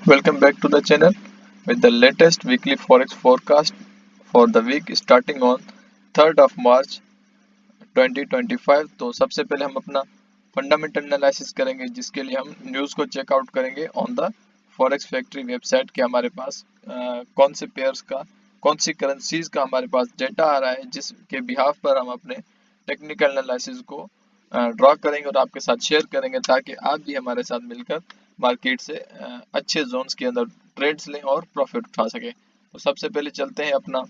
Welcome back to the channel with the latest weekly forex forecast for the week starting on 3rd of March 2025। तो सबसे पहले हम अपना fundamental analysis करेंगे, जिसके लिए हम न्यूज़ को चेकआउट करेंगे on the forex factory website के हमारे पास कौन से पेयर्स का, कौन सी करेंसीज का हमारे पास डेटा आ रहा है, जिसके बिहाफ पर हम अपने टेक्निकल एनालिसिस को ड्रॉ करेंगे और आपके साथ शेयर करेंगे, ताकि आप भी हमारे साथ मिलकर मार्केट से अच्छे जोन्स के अंदर ट्रेड्स लें और प्रॉफिट उठा सके। तो सबसे पहले चलते हैं अपना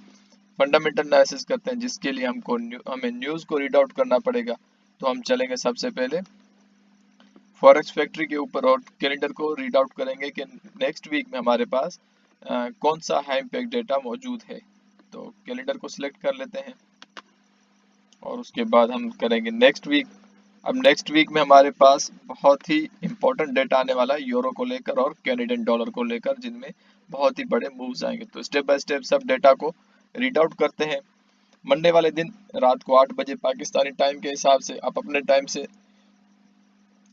फंडामेंटल एनालिसिस करते हैं, जिसके लिए हमें न्यूज़ को रीड आउट करना पड़ेगा। तो हम चलेंगे सबसे पहले फॉरेक्स फैक्ट्री के ऊपर और कैलेंडर को रीड आउट करेंगे कि नेक्स्ट वीक में हमारे पास कौन सा हाई इम्पैक्ट डेटा मौजूद है। तो कैलेंडर को सिलेक्ट कर लेते हैं और उसके बाद हम करेंगे नेक्स्ट वीक। अब नेक्स्ट वीक में हमारे पास बहुत ही इंपॉर्टेंट डेटा आने वाला है यूरो को लेकर और कैनेडियन डॉलर को लेकर, जिनमें बहुत ही बड़े मूव्स आएंगे। तो स्टेप बाय स्टेप सब डेटा को रीड आउट करते हैं। मंडे वाले दिन रात को 8 बजे पाकिस्तानी टाइम के हिसाब से आप अपने टाइम से,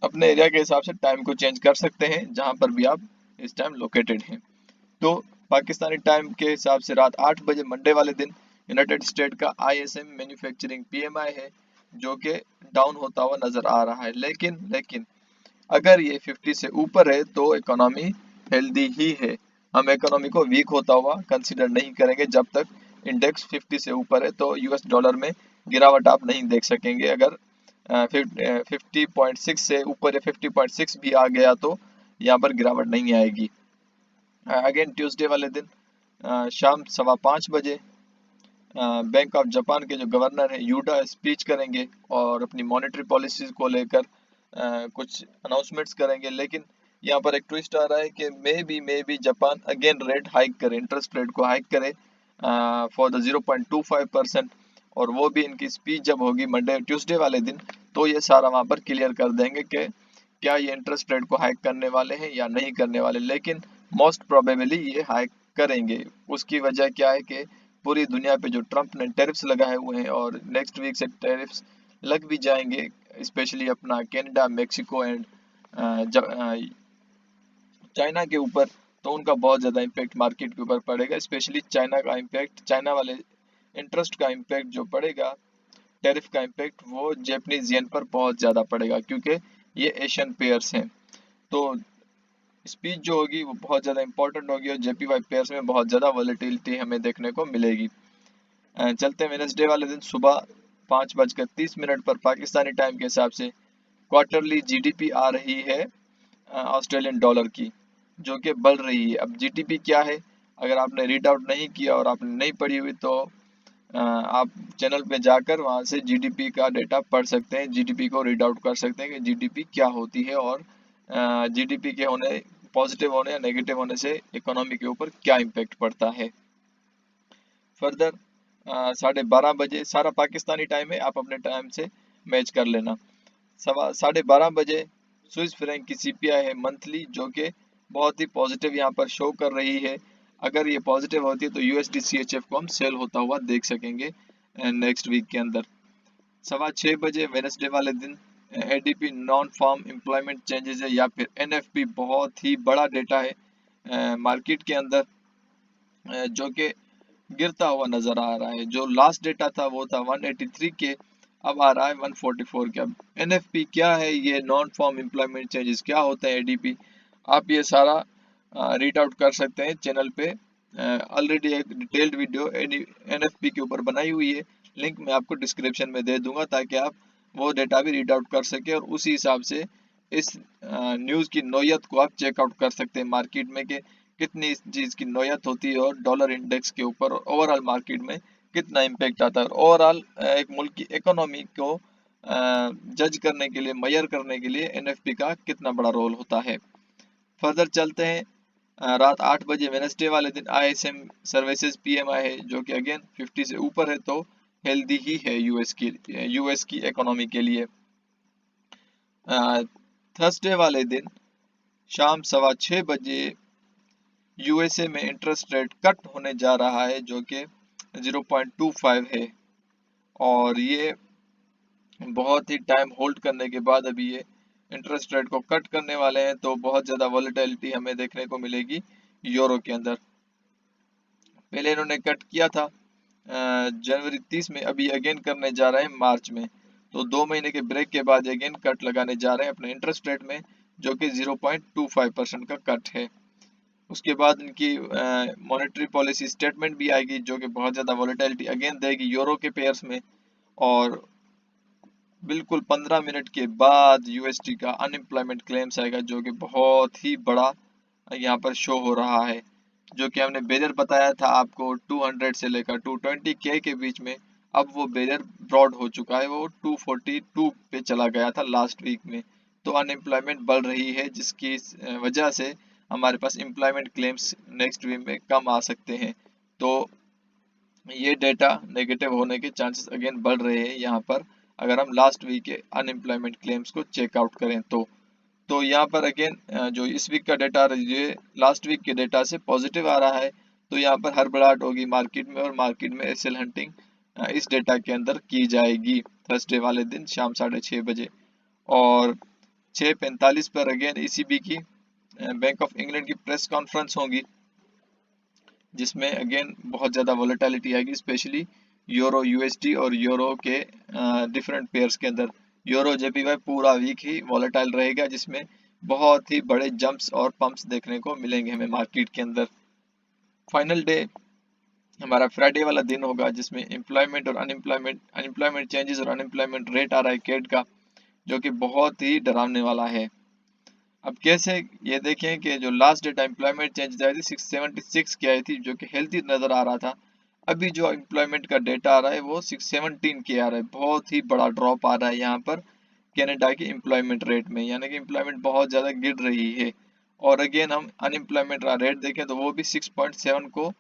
अपने एरिया के हिसाब से टाइम को चेंज कर सकते हैं, जहां पर भी आप इस टाइम लोकेटेड हैं। तो पाकिस्तानी टाइम के हिसाब से रात 8 बजे मंडे वाले दिन यूनाइटेड स्टेट का ISM मैन्युफैक्चरिंग PMI है, जो कि डाउन होता हुआ नजर आ रहा है। लेकिन अगर ये 50 से ऊपर है तो इकोनॉमी हेल्दी ही है। हम इकोनॉमी को वीक होता हुआ कंसीडर नहीं करेंगे जब तक इंडेक्स 50 से ऊपर है। तो US डॉलर में गिरावट आप नहीं देख सकेंगे। अगर 50.6 से ऊपर या 50.6 भी आ गया तो यहाँ पर गिरावट नहीं आएगी। अगेन ट्यूसडे वाले दिन शाम 5:15 बजे बैंक ऑफ जापान के जो गवर्नर है यूडा स्पीच करेंगे और अपनी मॉनेटरी पॉलिसीज को लेकर कुछ अनाउंसमेंट्स करेंगे। लेकिन यहाँ पर एक ट्विस्ट आ रहा है कि may be Japan again rate hike करे, इंटरेस्ट रेट को हाइक करे फॉर द 0.25%। और वो भी इनकी स्पीच जब होगी मंडे ट्यूसडे वाले दिन, तो ये सारा वहाँ पर क्लियर कर देंगे कि क्या ये इंटरेस्ट रेट को हाइक करने वाले हैं या नहीं करने वाले। लेकिन मोस्ट प्रोबेबली ये हाइक करेंगे। उसकी वजह क्या है कि पूरी दुनिया पे जो ट्रम्प ने टैरिफ्स लगाए हुए हैं और नेक्स्ट वीक से टैरिफ्स लग भी जाएंगे, स्पेशली अपना कनाडा, मेक्सिको एंड चाइना के ऊपर। तो उनका बहुत ज़्यादा इम्पैक्ट मार्केट के ऊपर पड़ेगा, स्पेशली चाइना का इम्पैक्ट, चाइना वाले इंटरेस्ट का इम्पैक्ट जो पड़ेगा, टैरिफ का इम्पैक्ट, वो जैपनीज येन पर बहुत ज़्यादा पड़ेगा, क्योंकि ये एशियन पेयर्स हैं। तो स्पीच जो होगी वो बहुत ज़्यादा इंपॉर्टेंट होगी और JPY पेयर्स में बहुत ज़्यादा वॉलेटिलिटी हमें देखने को मिलेगी। चलते हैं वेडनेसडे वाले दिन सुबह 5:30 पर पाकिस्तानी टाइम के हिसाब से क्वार्टरली GDP आ रही है ऑस्ट्रेलियन डॉलर की, जो कि बढ़ रही है। अब GDP क्या है, अगर आपने रीड आउट नहीं किया और आपने नहीं पढ़ी हुई तो आप चैनल पे जाकर वहाँ से GDP का डेटा पढ़ सकते हैं, GDP को रीड आउट कर सकते हैं कि GDP क्या होती है और GDP के होने, पॉजिटिव होने या नेगेटिव होने से इकोनॉमी के ऊपर क्या इम्पेक्ट पड़ता है। फर्दर 12:30 सारा पाकिस्तानी टाइम है, आप अपने टाइम से मैच कर लेना। 12:30 स्विस फ्रैंक की CPI है मंथली, जो कि बहुत ही पॉजिटिव यहाँ पर शो कर रही है। अगर ये पॉजिटिव होती है तो USD CHF को हम सेल होता हुआ देख सकेंगे नेक्स्ट वीक के अंदर। 6:15 वेडनेसडे वाले दिन ADP non farm employment changes है या फिर NFP, बहुत ही बड़ा डेटा है मार्केट के अंदर, जो कि गिरता हुआ नजर आ रहा है। जो लास्ट डेटा था वो था 183 के, अब आ रहा है 144 के। अब NFP क्या है, ये नॉन फॉर्म एम्प्लॉयमेंट चेंजेस क्या होते हैं, ADP, आप ये सारा रीड आउट कर सकते हैं चैनल पे। ऑलरेडी एक डिटेल्ड वीडियो NFP के ऊपर बनाई हुई है, लिंक मैं आपको डिस्क्रिप्शन में दे दूंगा, ताकि आप वो डेटा भी रीड आउट कर सके और उसी हिसाब से इस न्यूज़ की नोयत को आप चेकआउट कर सकते हैं मार्केट में, कि कितनी इस चीज़ की नोयत होती है और डॉलर इंडेक्स के ऊपर ओवरऑल मार्केट में कितना इम्पेक्ट आता है। ओवरऑल एक मुल्क की इकोनॉमी को जज करने के लिए, मेजर करने के लिए NFP का कितना बड़ा रोल होता है। फर्दर चलते हैं रात 8 बजे वेडनेसडे वाले दिन ISM सर्विसेज PMI है, जो कि अगेन 50 से ऊपर है, तो हेल्दी ही है यूएस की इकोनॉमी के लिए। थर्सडे वाले दिन शाम 6:15 USA में इंटरेस्ट रेट कट होने जा रहा है, जो कि 0.25 है और ये बहुत ही टाइम होल्ड करने के बाद अभी ये इंटरेस्ट रेट को कट करने वाले हैं, तो बहुत ज़्यादा वॉलेटिलिटी हमें देखने को मिलेगी यूरो के अंदर। पहले इन्होंने कट किया था जनवरी 30 में, अभी अगेन करने जा रहे हैं मार्च में। तो 2 महीने के ब्रेक के बाद अगेन कट लगाने जा रहे हैं अपने इंटरेस्ट रेट में, जो कि 0.25% का कट है। उसके बाद इनकी मॉनेटरी पॉलिसी स्टेटमेंट भी आएगी, जो कि बहुत ज़्यादा वॉलेटिलिटी अगेन देगी यूरो के पेयर्स में। और बिल्कुल 15 मिनट के बाद यूएसडी का अनएम्प्लॉयमेंट क्लेम्स आएगा, जो कि बहुत ही बड़ा यहाँ पर शो हो रहा है। जो कि हमने बैरियर बताया था आपको 200 से लेकर 220K के बीच में, अब वो बैरियर ब्रॉड हो चुका है, वो 242 पे चला गया था लास्ट वीक में। तो अनएम्प्लॉयमेंट बढ़ रही है, जिसकी वजह से हमारे पास एम्प्लॉयमेंट क्लेम्स नेक्स्ट वीक में कम आ सकते हैं। तो ये डेटा नेगेटिव होने के चांसेस अगेन बढ़ रहे हैं यहाँ पर, अगर हम लास्ट वीक के अनएम्प्लॉयमेंट क्लेम्स को चेकआउट करें तो यहाँ पर अगेन जो इस वीक का डेटा ये लास्ट वीक के डेटा से पॉजिटिव आ रहा है। तो यहाँ पर हड़बड़ाहट होगी मार्केट में, और मार्केट में सेल हंटिंग इस डेटा के अंदर की जाएगी थर्सडे वाले दिन शाम 6:30 बजे। और 6:45 पर अगेन ईसीबी की बैंक ऑफ इंग्लैंड की प्रेस कॉन्फ्रेंस होगी, जिसमें अगेन बहुत ज़्यादा वॉलेटिलिटी आएगी, स्पेशली यूरो यूएसडी और यूरो के डिफरेंट पेयर्स के अंदर। यूरो जेपीवाई पूरा वीक ही वॉलेटाइल रहेगा, जिसमें बहुत ही बड़े जंप्स और पंप्स देखने को मिलेंगे हमें मार्केट के अंदर। फाइनल डे हमारा फ्राइडे वाला दिन होगा, जिसमें एम्प्लॉयमेंट और अनएम्प्लॉयमेंट चेंजेस और अनएम्प्लॉयमेंट रेट आ रहा है कैड का, जो कि बहुत ही डरावने वाला है। अब कैसे, ये देखें कि जो लास्ट डेटा एम्प्लॉयमेंट चेंज आई थी 676 की आई थी, जो कि हेल्थी नजर आ रहा था। अभी जो एम्प्लॉयमेंट का डेटा आ रहा है वो 617 के आ रहा है, बहुत ही बड़ा ड्रॉप आ रहा है यहाँ पर कनाडा की एम्प्लॉयमेंट रेट में, यानी कि एम्प्लॉयमेंट बहुत ज़्यादा गिर रही है। और अगेन हम अनएम्प्लॉयमेंट रेट देखें तो वो भी 6.7 को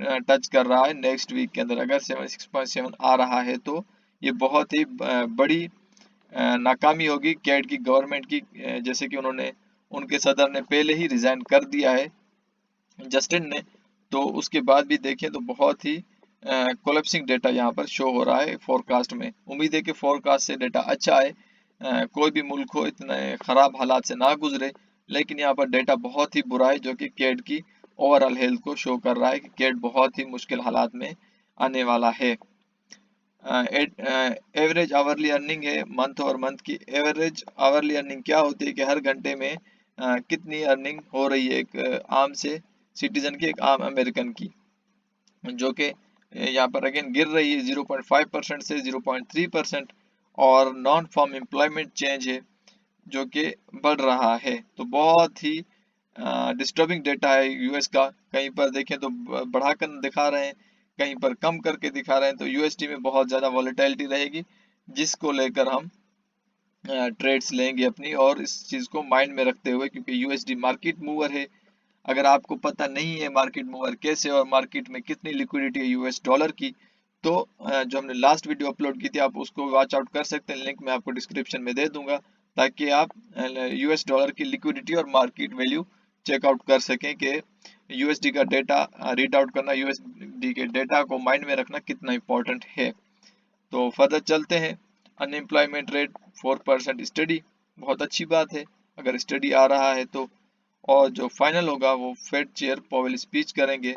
टच कर रहा है नेक्स्ट वीक के अंदर। अगर 6.7 आ रहा है तो ये बहुत ही बड़ी नाकामी होगी कैड की गवर्नमेंट की, जैसे कि उनके सदर ने पहले ही रिजाइन कर दिया है जस्टिन ने। तो उसके बाद भी देखें तो बहुत ही कोलैप्सिंग डेटा यहाँ पर शो हो रहा है फोरकास्ट में। उम्मीद है कि फोरकास्ट से डेटा अच्छा है, कोई भी मुल्क हो इतने खराब हालात से ना गुजरे, लेकिन यहाँ पर डेटा बहुत ही बुरा है, जो कि कैड की ओवरऑल हेल्थ को शो कर रहा है कि कैड बहुत ही मुश्किल हालात में आने वाला है। एवरेज आवरली अर्निंग है मंथ और मंथ की। एवरेज आवरली अर्निंग क्या होती है कि हर घंटे में कितनी अर्निंग हो रही है एक आम से सिटीजन की, एक आम अमेरिकन की, जो कि यहाँ पर अगेन गिर रही है 0.5% से 0.3%। और नॉन फॉर्म एम्प्लॉयमेंट चेंज है, जो कि बढ़ रहा है। तो बहुत ही डिस्टर्बिंग डेटा है यूएस का। कहीं पर देखें तो बढ़ाकर दिखा रहे हैं, कहीं पर कम करके दिखा रहे हैं। तो यूएसडी में बहुत ज़्यादा वॉलेटिलिटी रहेगी, जिसको लेकर हम ट्रेड्स लेंगे अपनी, और इस चीज़ को माइंड में रखते हुए, क्योंकि यूएसडी मार्केट मूवर है। अगर आपको पता नहीं है मार्केट मूवर कैसे और मार्केट में कितनी लिक्विडिटी है यूएस डॉलर की, तो जो हमने लास्ट वीडियो अपलोड की थी आप उसको वॉच आउट कर सकते हैं, लिंक मैं आपको डिस्क्रिप्शन में दे दूंगा, ताकि आप यूएस डॉलर की लिक्विडिटी और मार्केट वैल्यू चेकआउट कर सकें कि यूएसडी का डेटा रीड आउट करना, यूएसडी के डेटा को माइंड में रखना कितना इंपॉर्टेंट है। तो फर्दर चलते हैं। अनएम्प्लॉयमेंट रेट 4% स्टडी, बहुत अच्छी बात है अगर स्टडी आ रहा है तो। और जो फाइनल होगा वो फेड चेयर पॉवेल स्पीच करेंगे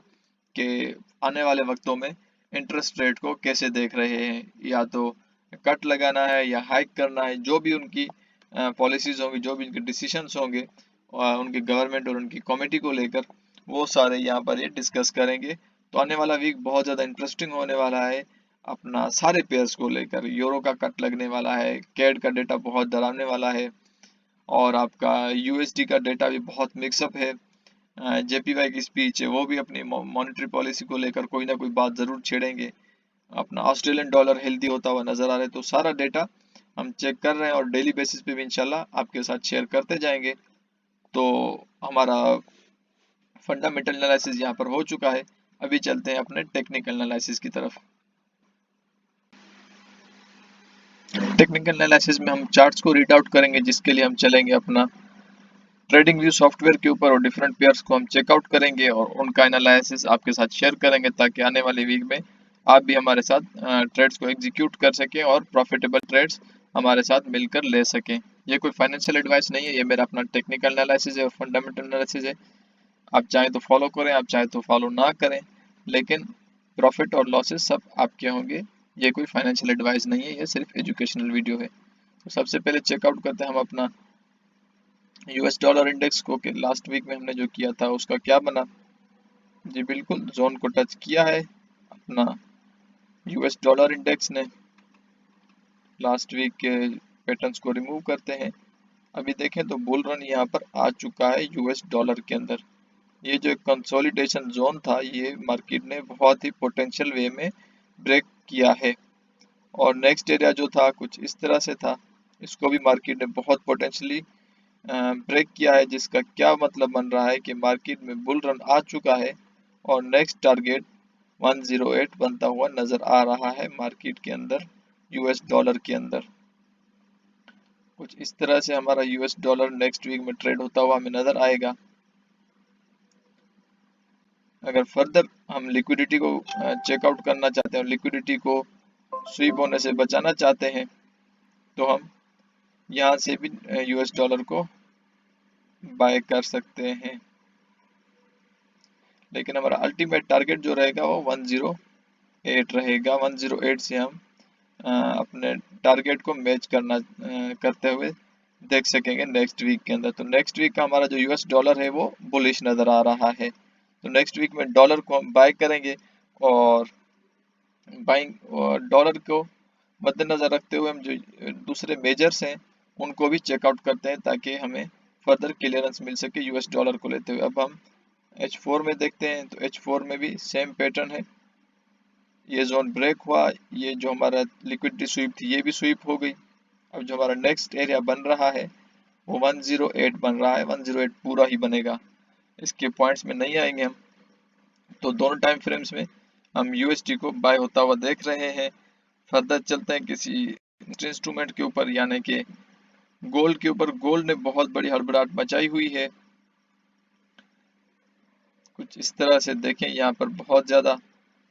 कि आने वाले वक्तों में इंटरेस्ट रेट को कैसे देख रहे हैं, या तो कट लगाना है या हाइक करना है। जो भी उनकी पॉलिसीज होंगी, जो भी उनके डिसीजंस होंगे उनके गवर्नमेंट और उनकी कमेटी को लेकर, वो सारे यहाँ पर ये डिस्कस करेंगे। तो आने वाला वीक बहुत ज़्यादा इंटरेस्टिंग होने वाला है अपना सारे पेयर्स को लेकर। यूरो का कट लगने वाला है, कैड का डेटा बहुत डरावने वाला है, और आपका यूएसडी का डेटा भी बहुत मिक्सअप है। जेपीवाई की स्पीच है, वो भी अपनी मॉनेटरी पॉलिसी को लेकर कोई ना कोई बात जरूर छेड़ेंगे। अपना ऑस्ट्रेलियन डॉलर हेल्दी होता हुआ नजर आ रहा है। तो सारा डेटा हम चेक कर रहे हैं और डेली बेसिस पे भी इंशाल्लाह आपके साथ शेयर करते जाएंगे। तो हमारा फंडामेंटल एनालिसिस यहाँ पर हो चुका है, अभी चलते हैं अपने टेक्निकल एनालिसिस की तरफ। टेक्निकल एनालिसिस में हम चार्ट्स को रीड आउट करेंगे, जिसके लिए हम चलेंगे अपना ट्रेडिंग व्यू सॉफ्टवेयर के ऊपर, और डिफरेंट पेयर्स को हम चेकआउट करेंगे और उनका एनालिसिस आपके साथ शेयर करेंगे, ताकि आने वाले वीक में आप भी हमारे साथ ट्रेड्स को एग्जीक्यूट कर सकें और प्रॉफिटेबल ट्रेड्स हमारे साथ मिलकर ले सकें। ये कोई फाइनेंशियल एडवाइस नहीं है, ये मेरा अपना टेक्निकल एनालिसिस है और फंडामेंटल एनालिसिस है। आप चाहे तो फॉलो करें, आप चाहे तो फॉलो ना करें, लेकिन प्रॉफिट और लॉसेस सब आपके होंगे। ये कोई फाइनेंशियल एडवाइस नहीं है, ये सिर्फ एजुकेशनल वीडियो है। तो सबसे पहले चेकआउट करते हैं हम अपना यूएस डॉलर इंडेक्स को, कि लास्ट वीक में हमने जो किया था उसका क्या बना। जी बिल्कुल, जोन को टच किया है अपना यूएस डॉलर इंडेक्स ने। लास्ट वीक के पैटर्न्स को रिमूव करते हैं। अभी देखें तो बुल रन यहाँ पर आ चुका है यूएस डॉलर के अंदर। ये जो कंसोलिडेशन जोन था, ये मार्केट ने बहुत ही पोटेंशियल वे में ब्रेक किया है। और नेक्स्ट एरिया जो था कुछ इस तरह से था, इसको भी मार्केट ने बहुत पोटेंशियली ब्रेक किया है, जिसका क्या मतलब बन रहा है कि मार्केट में बुल रन आ चुका है और नेक्स्ट टारगेट 108 बनता हुआ नजर आ रहा है मार्केट के अंदर, यूएस डॉलर के अंदर। कुछ इस तरह से हमारा यूएस डॉलर नेक्स्ट वीक में ट्रेड होता हुआ हमें नजर आएगा। अगर फर्दर हम लिक्विडिटी को चेकआउट करना चाहते हैं, लिक्विडिटी को स्वीप होने से बचाना चाहते हैं, तो हम यहाँ से भी यूएस डॉलर को बाय कर सकते हैं। लेकिन हमारा अल्टीमेट टारगेट जो रहेगा वो 108 रहेगा। 108 से हम अपने टारगेट को मैच करते हुए देख सकेंगे नेक्स्ट वीक के अंदर। तो नेक्स्ट वीक का हमारा जो यूएस डॉलर है वो बुलिश नजर आ रहा है। तो नेक्स्ट वीक में डॉलर को हम बाय करेंगे और बाइंग डॉलर को मद्देनजर रखते हुए हम जो दूसरे मेजर्स हैं उनको भी चेकआउट करते हैं, ताकि हमें फर्दर क्लियरेंस मिल सके यूएस डॉलर को लेते हुए। अब हम H4 में देखते हैं, तो H4 में भी सेम पैटर्न है। ये जोन ब्रेक हुआ, ये जो हमारा लिक्विडिटी स्वीप थी ये भी स्वीप हो गई। अब जो हमारा नेक्स्ट एरिया बन रहा है वो 108 बन रहा है। 108 पूरा ही बनेगा, इसके पॉइंट्स में नहीं आएंगे हम। तो दोनों टाइम फ्रेम्स में हम यूएसडी को बाय होता हुआ देख रहे हैं। फर्दर चलते हैं किसी इंस्ट्रूमेंट के ऊपर, यानी कि गोल्ड के ऊपर। गोल्ड ने बहुत बड़ी हड़बड़ाहट मचाई हुई है। कुछ इस तरह से देखें, यहाँ पर बहुत ज्यादा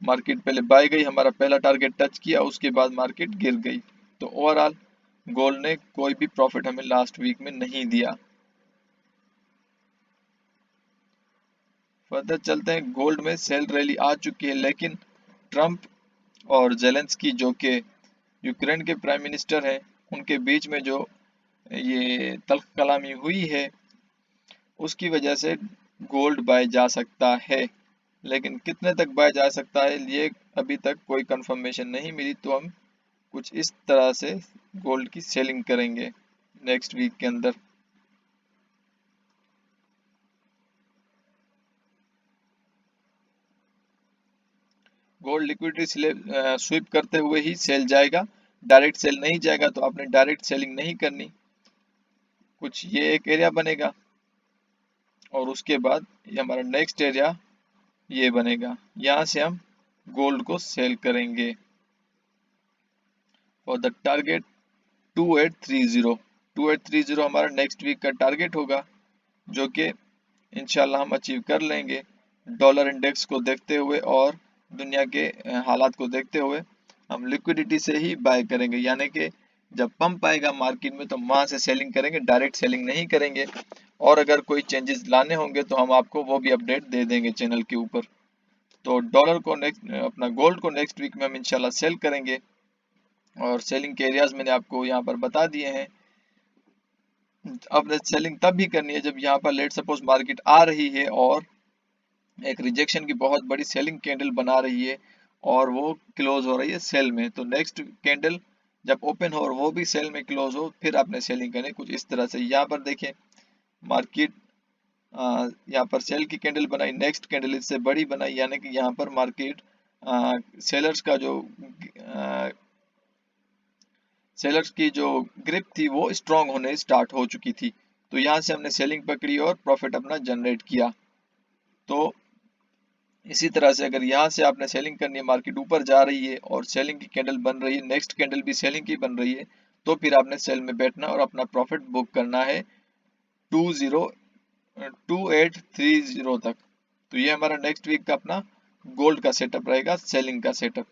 मार्केट पहले बाय गई, हमारा पहला टारगेट टच किया, उसके बाद मार्केट गिर गई। तो ओवरऑल गोल्ड ने कोई भी प्रॉफिट हमें लास्ट वीक में नहीं दिया। फर्दर चलते हैं, गोल्ड में सेल रैली आ चुकी है, लेकिन ट्रंप और जेलेंस्की जो कि यूक्रेन के प्राइम मिनिस्टर हैं, उनके बीच में जो ये तल्ख कलामी हुई है उसकी वजह से गोल्ड बाय जा सकता है। लेकिन कितने तक बाय जा सकता है ये अभी तक कोई कंफर्मेशन नहीं मिली। तो हम कुछ इस तरह से गोल्ड की सेलिंग करेंगे नेक्स्ट वीक के अंदर। गोल्ड लिक्विडिटी स्वीप करते हुए ही सेल जाएगा, डायरेक्ट सेल नहीं जाएगा। तो आपने डायरेक्ट सेलिंग नहीं करनी। कुछ ये एक एरिया बनेगा और उसके बाद ये हमारा नेक्स्ट एरिया ये बनेगा, यहाँ से हम गोल्ड को सेल करेंगे और द टारगेट 2830। 2830 हमारा नेक्स्ट वीक का टारगेट होगा, जो कि इंशाल्लाह हम अचीव कर लेंगे। डॉलर इंडेक्स को देखते हुए और दुनिया के हालात को देखते हुए हम लिक्विडिटी से ही बाय करेंगे, यानी कि जब पंप आएगा मार्केट में तो वहां से सेलिंग करेंगे, डायरेक्ट सेलिंग नहीं करेंगे। और अगर कोई चेंजेस लाने होंगे तो हम आपको वो भी अपडेट दे देंगे चैनल के ऊपर। तो डॉलर को नेक्स्ट अपना गोल्ड को नेक्स्ट वीक में हम इंशाल्लाह सेल करेंगे और सेलिंग के एरियाज मैंने आपको यहाँ पर बता दिए हैं। अब सेलिंग तब भी करनी है जब यहाँ पर लेट सपोज मार्केट आ रही है और एक रिजेक्शन की बहुत बड़ी सेलिंग कैंडल बना रही है और वो क्लोज हो रही है सेल में। तो नेक्स्ट कैंडल जब ओपन हो और वो भी सेल में क्लोज हो, फिर आपने सेलिंग करनी। कुछ इस तरह से यहाँ पर देखें, मार्केट यहाँ पर सेल की कैंडल बनाई, नेक्स्ट कैंडल इससे बड़ी बनाई, यानी कि यहाँ पर मार्केट सेलर्स का जो सेलर्स की जो ग्रिप थी वो स्ट्रांग होने स्टार्ट हो चुकी थी। तो यहाँ से हमने सेलिंग पकड़ी और प्रॉफिट अपना जनरेट किया। तो इसी तरह से अगर यहाँ से आपने सेलिंग करनी है, मार्केट ऊपर जा रही है और सेलिंग की कैंडल बन रही है, नेक्स्ट कैंडल भी सेलिंग की बन रही है, तो फिर आपने सेल में बैठना और अपना प्रॉफिट बुक करना है 2830 तक। तो ये हमारा नेक्स्ट वीक का अपना गोल्ड का सेटअप रहेगा, सेलिंग का सेटअप।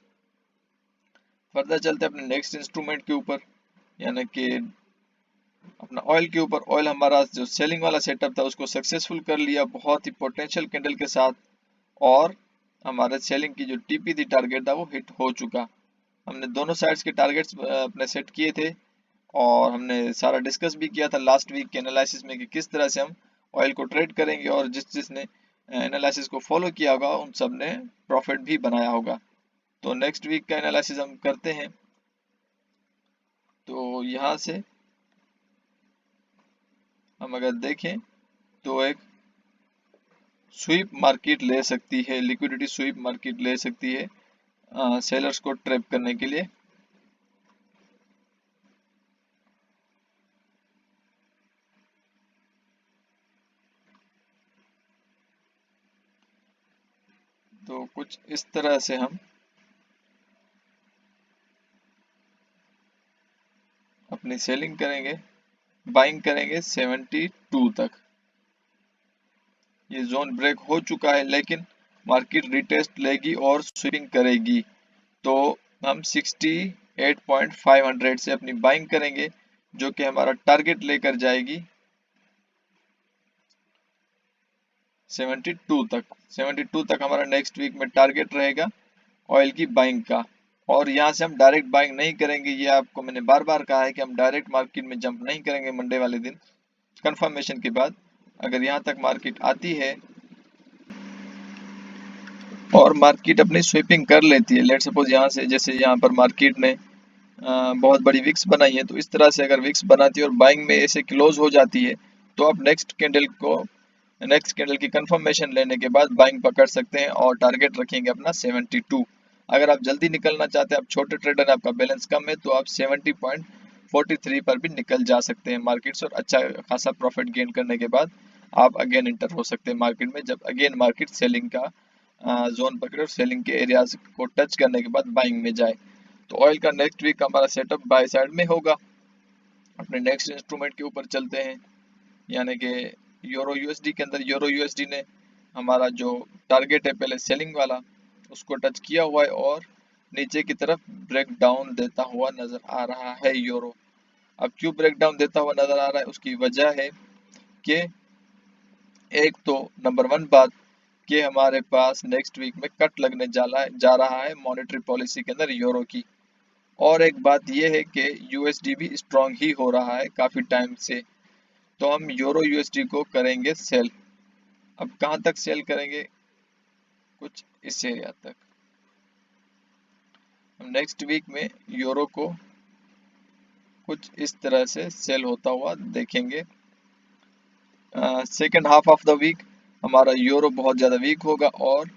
फर्दर चलते हैं अपने नेक्स्ट इंस्ट्रूमेंट के ऊपर। यानी कि अपना ऑयल के ऊपर, ऑयल हमारा जो सेलिंग वाला सेटअप था उसको सक्सेसफुल कर लिया बहुत ही पोटेंशियल कैंडल के साथ, और हमारे सेलिंग की जो टीपी थी टारगेट था वो हिट हो चुका। हमने दोनों साइड्स के टारगेट्स अपने सेट किए थे, और हमने सारा डिस्कस भी किया था लास्ट वीक के एनालिसिस में कि किस तरह से हम ऑयल को ट्रेड करेंगे, और जिसने एनालिसिस को फॉलो किया होगा उन सब ने प्रॉफिट भी बनाया होगा। तो नेक्स्ट वीक का एनालिसिस हम करते हैं। तो यहाँ से हम अगर देखें तो एक स्वीप मार्केट ले सकती है, लिक्विडिटी स्वीप मार्केट ले सकती है सेलर्स को ट्रैप करने के लिए। तो कुछ इस तरह से हम अपनी सेलिंग करेंगे, बाइंग करेंगे 72 तक। ये जोन ब्रेक हो चुका है, लेकिन मार्केट रिटेस्ट लेगी और स्विंग करेगी। तो हम 68.500 से अपनी बाइंग करेंगे, जो कि हमारा टारगेट लेकर जाएगी 72 तक। 72 तक हमारा नेक्स्ट वीक में टारगेट रहेगा ऑयल की बाइंग का। और यहाँ से हम डायरेक्ट बाइंग नहीं करेंगे, ये आपको मैंने बार बार कहा है कि हम डायरेक्ट मार्केट में जंप नहीं करेंगे मंडे वाले दिन। कंफर्मेशन के बाद अगर यहाँ तक मार्केट आती है और मार्केट अपनी स्वीपिंग कर लेती है, लेट सपोज यहाँ से, जैसे यहाँ पर मार्केट ने बहुत बड़ी विक्स बनाई है, तो इस तरह से अगर विक्स बनाती है और बाइंग में ऐसे क्लोज हो जाती है, तो आप नेक्स्ट कैंडल की कंफर्मेशन लेने के बाद बाइंग पकड़ सकते हैं और टारगेट रखेंगे अपना 72। अगर आप जल्दी निकलना चाहते हैं, आप छोटे ट्रेडर हैं, आपका बैलेंस कम है, तो आप 70.43 पर भी निकल जा सकते हैं मार्केट से, और अच्छा खासा प्रॉफिट गेन करने के बाद आप अगेन इंटर हो सकते हैं मार्केट में, जब अगेन मार्केट सेलिंग का जोन पकड़े और सेलिंग के एरियाज को टच करने के बाद बाइंग में जाए। तो ऑयल का नेक्स्ट वीक हमारा सेटअप बाय साइड में होगा। अपने नेक्स्ट इंस्ट्रूमेंट के ऊपर चलते हैं, यानी कि यूरो यूएसडी के अंदर यूरो यूएसडी ने हमारा जो टारगेट है पहले सेलिंग वाला उसको टच किया हुआ है, और नीचे की तरफ ब्रेक डाउन देता हुआ नजर आ रहा है यूरो। अब क्यों ब्रेक डाउन देता हुआ नजर आ रहा है, उसकी वजह है कि एक तो नंबर वन बात कि हमारे पास नेक्स्ट वीक में कट लगने जा रहा है मॉनेटरी पॉलिसी के अंदर यूरो की। और एक बात यह है कि यूएसडी भी स्ट्रांग ही हो रहा है काफी टाइम से, तो हम यूरो यूएसडी को करेंगे सेल। अब कहां तक सेल करेंगे, कुछ इस एरिया तक। हम नेक्स्ट वीक में यूरो को कुछ इस तरह से सेल होता हुआ देखेंगे। Second half of the week हमारा यूरो बहुत ज़्यादा वीक होगा, और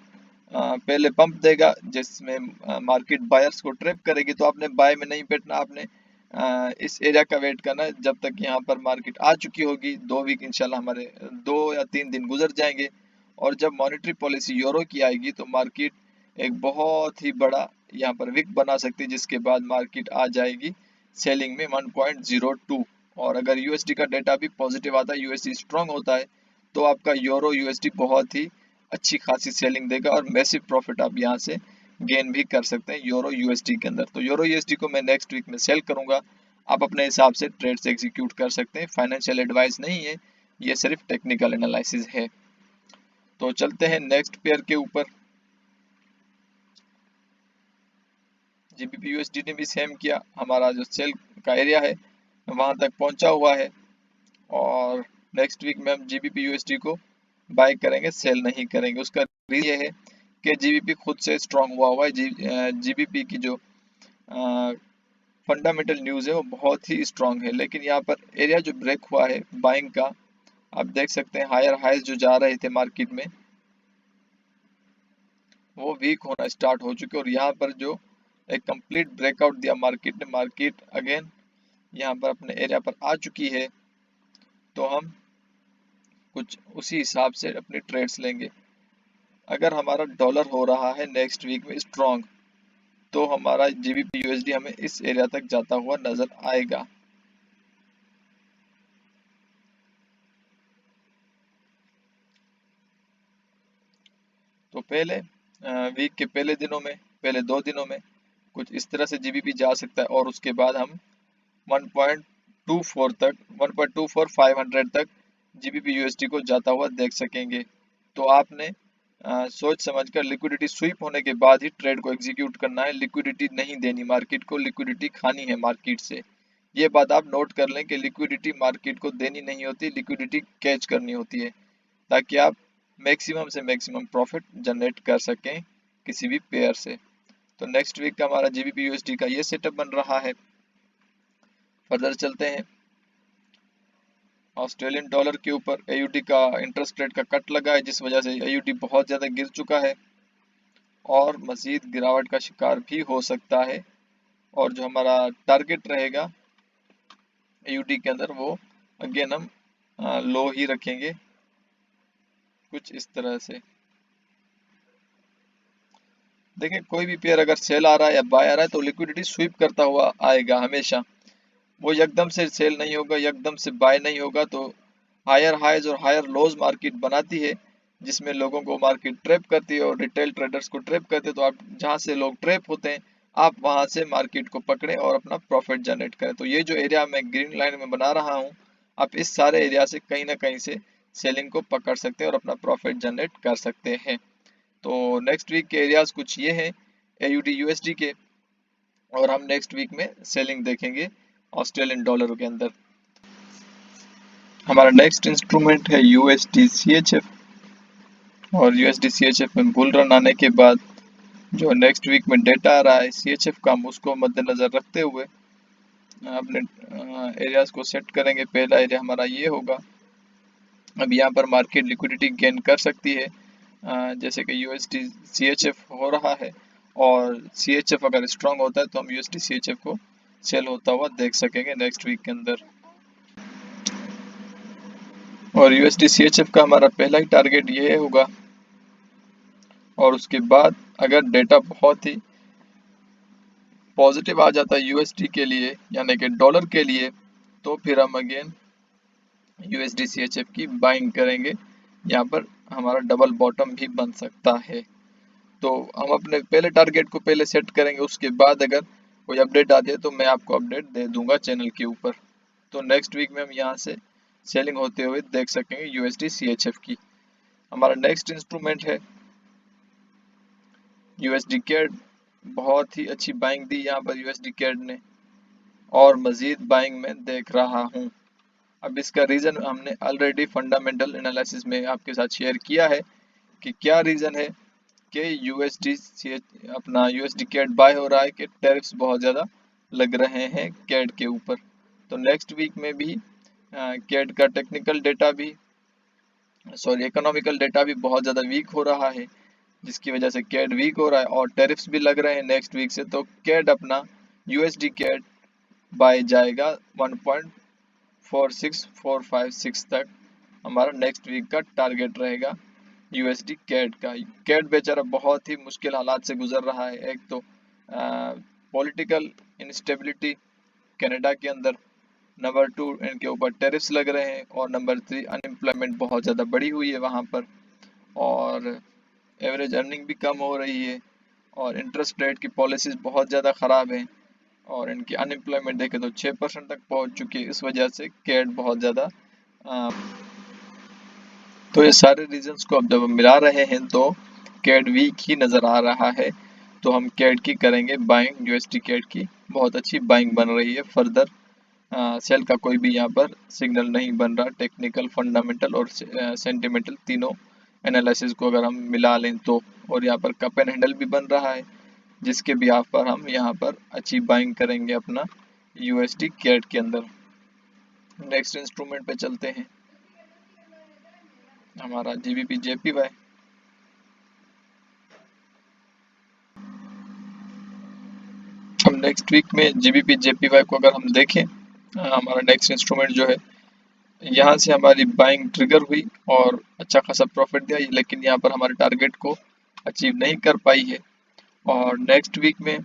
पहले पंप देगा जिसमें मार्केट बायर्स को ट्रैप करेगी। तो आपने बाय में नहीं बैठना, आपने इस एरिया का वेट करना है जब तक यहाँ पर मार्केट आ चुकी होगी। 2 वीक इंशाल्लाह हमारे 2 या 3 दिन गुजर जाएंगे, और जब मॉनेटरी पॉलिसी यूरो की आएगी तो मार्केट एक बहुत ही बड़ा यहाँ पर विक बना सकती है, जिसके बाद मार्केट आ जाएगी सेलिंग में 1.02। और अगर यूएसडी का डेटा भी पॉजिटिव आता है, यूएसडी स्ट्रांग होता है, तो आपका यूरो यूएसडी बहुत ही अच्छी खासी सेलिंग देगा, और मैसिव प्रॉफिट आप यहाँ से गेन भी कर सकते हैं यूरो यूएसडी के अंदर। तो यूरो यूएसडी को मैं नेक्स्ट वीक में सेल करूंगा, आप अपने हिसाब से ट्रेड्स एग्जीक्यूट कर सकते हैं। फाइनेंशियल एडवाइस नहीं है, ये सिर्फ टेक्निकल एनालिसिस है। तो चलते हैं नेक्स्ट पेयर के ऊपर। जीबीपी यूएसडी ने भी सेम किया, हमारा जो सेल का एरिया है वहां तक पहुंचा हुआ है, और नेक्स्ट वीक में हम जीबीपी यूएसडी को बाय करेंगे, सेल नहीं करेंगे। उसका रीजन ये है कि जीबीपी खुद से स्ट्रांग हुआ है। जीबीपी की जो फंडामेंटल न्यूज है वो बहुत ही स्ट्रांग है, लेकिन यहाँ पर एरिया जो ब्रेक हुआ है बाइंग का, आप देख सकते हैं हायर हाइज जो जा रहे थे मार्केट में वो वीक होना स्टार्ट हो चुके, और यहाँ पर जो एक कंप्लीट ब्रेकआउट दिया मार्केट ने, मार्केट अगेन यहाँ पर अपने एरिया पर आ चुकी है। तो हम कुछ उसी हिसाब से अपने ट्रेड्स लेंगे। अगर हमारा डॉलर हो रहा है नेक्स्ट वीक में स्ट्रांग, तो हमारा जीबीपी यूएसडी हमें इस एरिया तक जाता हुआ नजर आएगा। तो पहले वीक के पहले 2 दिनों में कुछ इस तरह से जीबीपी जा सकता है, और उसके बाद हम 1.24 तक 1.24500 तक GBP USD को जाता हुआ देख सकेंगे। तो आपने सोच समझकर लिक्विडिटी स्वीप होने के बाद ही ट्रेड को एग्जीक्यूट करना है। लिक्विडिटी नहीं देनी मार्केट को, लिक्विडिटी खानी है मार्केट से। ये बात आप नोट कर लें कि लिक्विडिटी मार्केट को देनी नहीं होती, लिक्विडिटी कैच करनी होती है, ताकि आप मैक्सिमम से मैक्सिमम प्रॉफिट जनरेट कर सकें किसी भी पेयर से। तो नेक्स्ट वीक का हमारा GBP USD का ये सेटअप बन रहा है। फर्दर चलते हैं। ऑस्ट्रेलियन डॉलर के ऊपर AUD का इंटरेस्ट रेट का कट लगा है, जिस वजह से AUD बहुत ज़्यादा गिर चुका है और मज़ीद गिरावट का शिकार भी हो सकता है। और जो हमारा टारगेट रहेगा AUD के अंदर, वो अगेन हम लो ही रखेंगे, कुछ इस तरह से। देखिए, कोई भी पेयर अगर सेल आ रहा है या बाय आ रहा है तो लिक्विडिटी स्वीप करता हुआ आएगा हमेशा। वो एकदम से सेल नहीं होगा, एकदम से बाय नहीं होगा। तो हायर हाइज और हायर लोज मार्केट बनाती है, जिसमें लोगों को मार्केट ट्रैप करती है और रिटेल ट्रेडर्स को ट्रैप करते हैं। तो आप जहां से लोग ट्रैप होते हैं, आप वहां से मार्केट को पकड़ें और अपना प्रॉफिट जनरेट करें। तो ये जो एरिया मैं ग्रीन लाइन में बना रहा हूँ, आप इस सारे एरिया से कहीं ना कहीं से सेलिंग को पकड़ सकते हैं और अपना प्रॉफिट जनरेट कर सकते हैं। तो नेक्स्ट वीक के एरियाज कुछ ये हैं AUD USD के, और हम नेक्स्ट वीक में सेलिंग देखेंगे ऑस्ट्रेलियन डॉलर के अंदर। हमारा नेक्स्ट इंस्ट्रूमेंट है USD CHF, और USD CHF में बुल रन आने के बाद जो नेक्स्ट वीक में डेटा आ रहा है CHF का, हम उसको मद्देनजर रखते हुए अपने एरियाज को सेट करेंगे। पहला एरिया हमारा ये होगा। अब यहाँ पर मार्केट लिक्विडिटी गेन कर सकती है, जैसे कि USD CHF हो रहा है, और CHF अगर स्ट्रांग होता है तो हम USD CHF को सेल होता हुआ देख सकेंगे नेक्स्ट वीक के अंदर। और USD CHF का हमारा पहला ही टारगेट ये होगा। और उसके बाद अगर डेटा बहुत ही पॉजिटिव आ जाता है USD के लिए, यानी कि डॉलर के लिए, तो फिर हम अगेन USD CHF की बाइंग करेंगे। यहाँ पर हमारा डबल बॉटम भी बन सकता है। तो हम अपने पहले टारगेट को पहले सेट करेंगे, उसके बाद अगर कोई अपडेट आती है तो मैं आपको अपडेट दे दूंगा चैनल के ऊपर। तो नेक्स्ट वीक में हम यहाँ से सेलिंग होते हुए देख सकेंगे USD CHF की। हमारा नेक्स्ट इंस्ट्रूमेंट है USD CAD। बहुत ही अच्छी बाइंग दी यहाँ पर USD CAD ने, और मजीद बाइंग में देख रहा हूँ। अब इसका रीज़न हमने ऑलरेडी फंडामेंटल एनालिसिस में आपके साथ शेयर किया है कि क्या रीज़न है कि USD CAD बाय हो रहा है, कि टैरिफ्स बहुत ज़्यादा लग रहे हैं CAD के ऊपर। तो नेक्स्ट वीक में भी CAD का टेक्निकल डेटा भी, इकोनॉमिकल डेटा भी बहुत ज़्यादा वीक हो रहा है, जिसकी वजह से CAD वीक हो रहा है और टैरिफ्स भी लग रहे हैं नेक्स्ट वीक से। तो CAD अपना USD CAD बाय जाएगा 1.46456 तक। हमारा नेक्स्ट वीक का टारगेट रहेगा USD CAD का। CAD बेचारा बहुत ही मुश्किल हालात से गुजर रहा है। एक तो पॉलिटिकल इंस्टेबिलिटी कनाडा के अंदर, नंबर 2 इनके ऊपर टैरिफ्स लग रहे हैं, और नंबर 3 अनएम्प्लॉयमेंट बहुत ज़्यादा बढ़ी हुई है वहाँ पर, और एवरेज अर्निंग भी कम हो रही है, और इंटरेस्ट रेट की पॉलिसीज बहुत ज़्यादा ख़राब हैं, और इनकी अनएम्प्लॉयमेंट देखें तो 6% तक पहुँच चुकी है। इस वजह से CAD बहुत ज़्यादा तो ये सारे रीजंस को अब जब हम मिला रहे हैं तो CAD वीक ही नज़र आ रहा है। तो हम CAD की करेंगे बाइंग, USD CAD की बहुत अच्छी बाइंग बन रही है। फर्दर सेल का कोई भी यहाँ पर सिग्नल नहीं बन रहा। टेक्निकल, फंडामेंटल और सेंटिमेंटल तीनों एनालिसिस को अगर हम मिला लें तो, और यहाँ पर कप एंड हैंडल भी बन रहा है, जिसके बिहाफ पर हम यहाँ पर अच्छी बाइंग करेंगे अपना USD CAD के अंदर। नेक्स्ट इंस्ट्रूमेंट पे चलते हैं, हमारा GBP JPY। हम नेक्स्ट वीक में GBP JPY को अगर हम देखें, हमारा नेक्स्ट इंस्ट्रूमेंट जो है, यहाँ से हमारी बाइंग ट्रिगर हुई और अच्छा खासा प्रॉफिट दिया, लेकिन यहाँ पर हमारे टारगेट को अचीव नहीं कर पाई है। और नेक्स्ट वीक में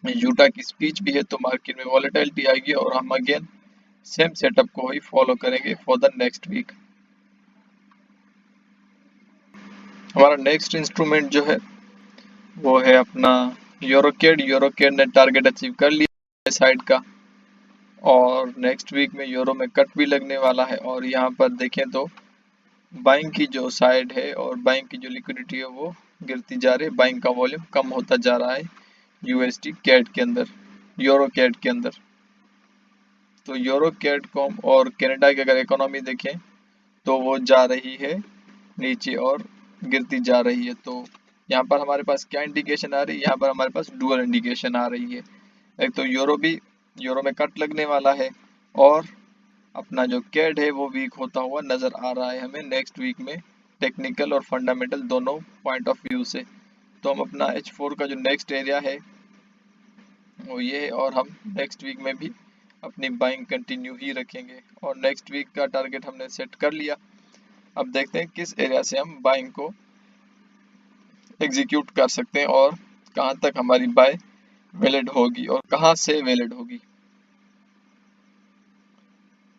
यूटा की स्पीच भी है, तो मार्केट में वॉलेटिलिटी आएगी और हम अगेन सेम सेटअप को ही फॉलो करेंगे फॉर द नेक्स्ट वीक। हमारा नेक्स्ट इंस्ट्रूमेंट जो है वो है अपना यूरोकेड। यूरोकेड ने टारगेट अचीव कर लिया साइड का, और नेक्स्ट वीक में यूरो में कट भी लगने वाला है। और यहाँ पर देखें तो बाइंग की जो साइड है और बाइंग की जो लिक्विडिटी है वो गिरती जा रही है, बाइंग का वॉल्यूम कम होता जा रहा है यूएसडी कैड के अंदर, यूरो कैड के अंदर। तो यूरो कैड कॉम और कनाडा की अगर इकोनॉमी देखें तो वो जा रही है नीचे और गिरती जा रही है। तो यहाँ पर हमारे पास क्या इंडिकेशन आ रही है, यहाँ पर हमारे पास डुअल इंडिकेशन आ रही है। एक तो यूरो में कट लगने वाला है और अपना जो कैड है वो वीक होता हुआ नजर आ रहा है हमें नेक्स्ट वीक में, टेक्निकल और फंडामेंटल दोनों पॉइंट ऑफ व्यू से। तो हम अपना H4 का जो नेक्स्ट एरिया है वो ये है और हम नेक्स्ट वीक में भी अपनी बाइंग कंटिन्यू ही रखेंगे। और नेक्स्ट वीक का टारगेट हमने सेट कर लिया। अब देखते हैं किस एरिया से हम बाइंग को एग्जीक्यूट कर सकते हैं और कहां तक हमारी बाय वैलिड होगी और कहां से वैलिड होगी।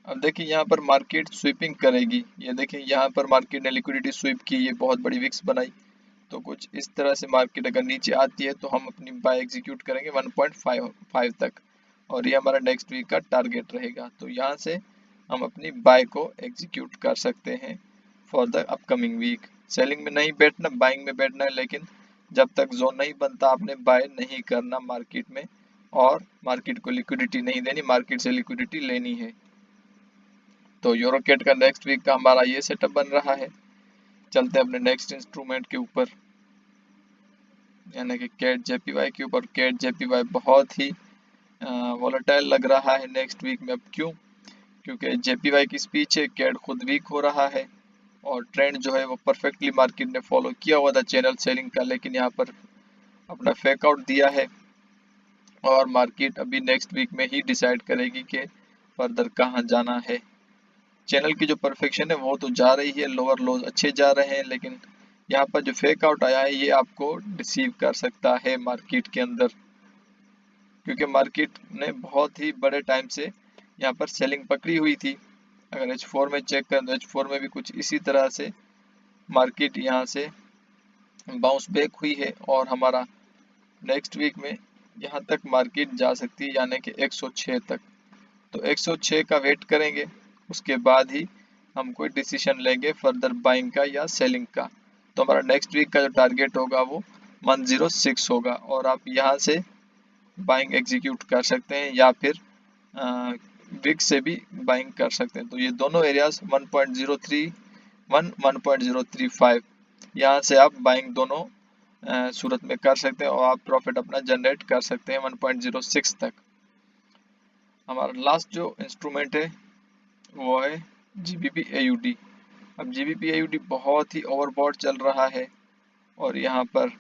अब देखिए यहाँ पर मार्केट स्वीपिंग करेगी, ये देखिए यहाँ पर मार्केट ने लिक्विडिटी स्वीप की, ये बहुत बड़ी विक्स बनाई। तो कुछ इस तरह से मार्केट अगर नीचे आती है तो हम अपनी बाय एग्जीक्यूट करेंगे 1.5 तक और ये हमारा नेक्स्ट वीक का टारगेट रहेगा। तो यहाँ से हम अपनी बाय को एग्जीक्यूट कर सकते हैं for the upcoming week. Selling में नहीं बैठना, बाइंग में बैठना है, लेकिन जब तक जोन नहीं बनता आपने बाय नहीं करना मार्केट में और मार्केट को लिक्विडिटी नहीं देनी, मार्केट से लिक्विडिटी लेनी है। तो यूरोकेट का नेक्स्ट वीक का हमारा ये सेटअप बन रहा है। चलते हैं अपने नेक्स्ट इंस्ट्रूमेंट के ऊपर, यानी कि कैट जेपीवाई के ऊपर। कैट जेपीवाई बहुत ही वोलेटाइल लग रहा है नेक्स्ट वीक में। अब क्यों? क्योंकि जेपीवाई की स्पीच है, कैट खुद वीक हो रहा है और ट्रेंड जो है वो परफेक्टली मार्केट ने फॉलो किया हुआ था चैनल सेलिंग का, लेकिन यहाँ पर अपना फेक आउट दिया है और मार्केट अभी नेक्स्ट वीक में ही डिसाइड करेगी कि फर्दर कहाँ जाना है। चैनल की जो परफेक्शन है वो तो जा रही है, लोअर लोज अच्छे जा रहे हैं, लेकिन यहाँ पर जो फेक आउट आया है ये आपको डिसीव कर सकता है मार्केट के अंदर, क्योंकि मार्केट ने बहुत ही बड़े टाइम से यहाँ पर सेलिंग पकड़ी हुई थी। अगर H4 में चेक करें तो H4 में भी कुछ इसी तरह से मार्केट यहाँ से बाउंस बैक हुई है और हमारा नेक्स्ट वीक में यहाँ तक मार्केट जा सकती है, यानी कि 106 तक। तो 106 का वेट करेंगे, उसके बाद ही हम कोई डिसीजन लेंगे फर्दर बाइंग का या सेलिंग का। तो हमारा नेक्स्ट वीक का जो टारगेट होगा वो 106 होगा और आप यहाँ से बाइंग एग्जीक्यूट कर सकते हैं या फिर विक से भी बाइंग कर सकते हैं। तो ये दोनों एरियाज 1.031 1.035 यहाँ से आप बाइंग दोनों सूरत में कर सकते हैं और आप प्रॉफिट अपना जनरेट कर सकते हैं 1.06 तक। हमारा लास्ट जो इंस्ट्रूमेंट है वो है GBP AUD। अब GBP AUD बहुत ही ओवरबॉट चल रहा है और यहाँ पर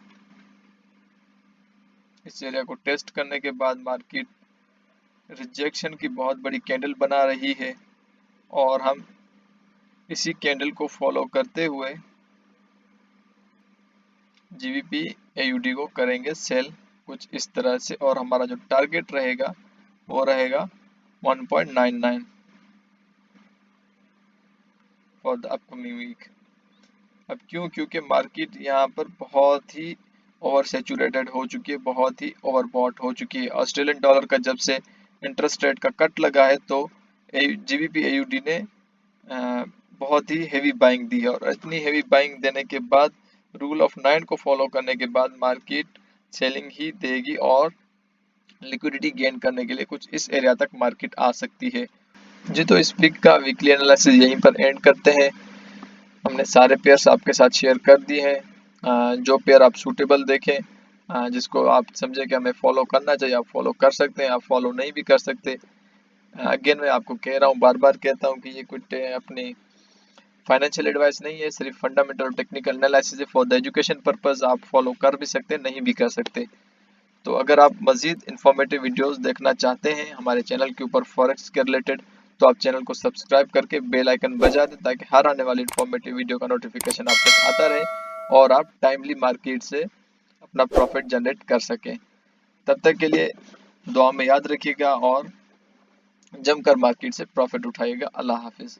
इस एरिया को टेस्ट करने के बाद मार्केट रिजेक्शन की बहुत बड़ी कैंडल बना रही है और हम इसी कैंडल को फॉलो करते हुए GBP AUD को करेंगे सेल कुछ इस तरह से और हमारा जो टारगेट रहेगा वो रहेगा 1.99 फॉर द अपकमिंग वीक। अब क्यों? क्योंकि मार्केट यहाँ पर बहुत ही ओवर सेचुरेटेड हो चुकी है, बहुत ही ओवरबॉट हो चुकी है। ऑस्ट्रेलियन डॉलर का जब से इंटरेस्ट रेट का कट लगा है तो GBP AUD ने बहुत ही हेवी बाइंग दी है और इतनी हेवी बाइंग देने के बाद रूल ऑफ 9 को फॉलो करने के बाद मार्केट सेलिंग ही देगी और लिक्विडिटी गेन करने के लिए कुछ इस एरिया तक मार्केट आ सकती है। जी, तो इस वीक का वीकली एनालिसिस यहीं पर एंड करते हैं। हमने सारे पेयर्स आपके साथ शेयर कर दिए हैं। जो पेयर आप सूटेबल देखें, जिसको आप समझे कि हमें फॉलो करना चाहिए, आप फॉलो कर सकते हैं, आप फॉलो नहीं भी कर सकते। अगेन मैं आपको कह रहा हूँ, बार बार कहता हूँ कि ये कोई अपनी फाइनेंशियल एडवाइस नहीं है, सिर्फ फंडामेंटल और टेक्निकल एनालिसिस है फॉर द एजुकेशन पर्पस। आप फॉलो कर भी सकते हैं, नहीं भी कर सकते। तो अगर आप मजीद इंफॉर्मेटिव वीडियोस देखना चाहते हैं हमारे चैनल के ऊपर फॉरेक्स के रिलेटेड, तो आप चैनल को सब्सक्राइब करके बेल आइकन बजा दें ताकि हर आने वाली इंफॉर्मेटिव वीडियो का नोटिफिकेशन आप तक आता रहे और आप टाइमली मार्केट से अपना प्रॉफिट जनरेट कर सकें। तब तक के लिए दुआ में याद रखिएगा और जमकर मार्केट से प्रॉफिट उठाइएगा। अल्लाह हाफिज़।